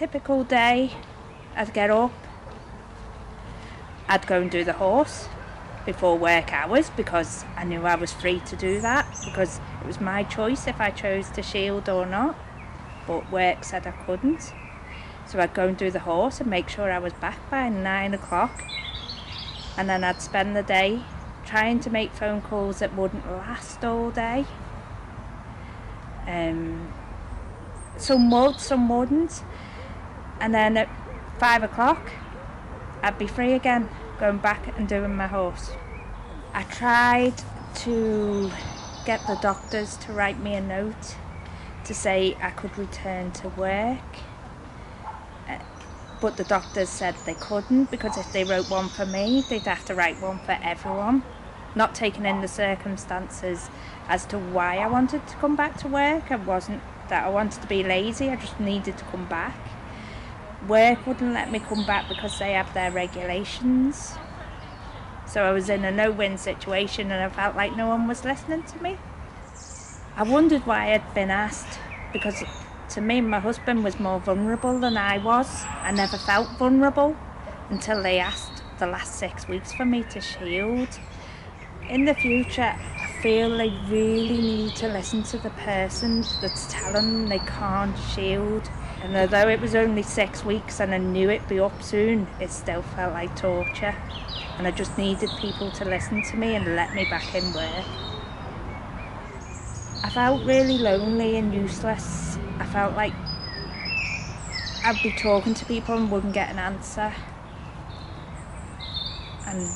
typical day, I'd get up, I'd go and do the horse before work hours because I knew I was free to do that, because it was my choice if I chose to shield or not, but work said I couldn't. So I'd go and do the horse and make sure I was back by 9 o'clock, and then I'd spend the day trying to make phone calls that wouldn't last all day. Some would, some wouldn't, and then at 5 o'clock I'd be free again, going back and doing my horse. I tried to get the doctors to write me a note to say I could return to work, but the doctors said they couldn't, because if they wrote one for me, they'd have to write one for everyone, not taking in the circumstances as to why I wanted to come back to work. It wasn't that I wanted to be lazy, I just needed to come back. Work wouldn't let me come back because they have their regulations. So I was in a no-win situation, and I felt like no one was listening to me. I wondered why I'd been asked, because to me my husband was more vulnerable than I was. I never felt vulnerable until they asked the last 6 weeks for me to shield. In the future, I feel they really need to listen to the person that's telling them they can't shield. And although it was only 6 weeks and I knew it'd be up soon, it still felt like torture. And I just needed people to listen to me and let me back in work. I felt really lonely and useless. I felt like I'd be talking to people and wouldn't get an answer. And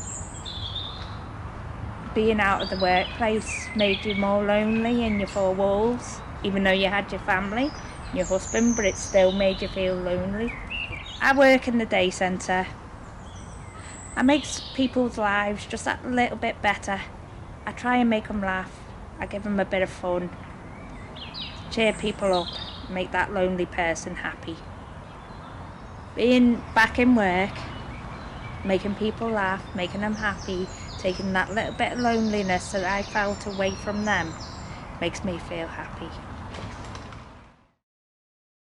being out of the workplace made you more lonely in your four walls, even though you had your family, your husband, but it still made you feel lonely. I work in the day centre. I make people's lives just that little bit better. I try and make them laugh. I give them a bit of fun. Cheer people up, make that lonely person happy. Being back in work, making people laugh, making them happy, taking that little bit of loneliness that I felt away from them, makes me feel happy.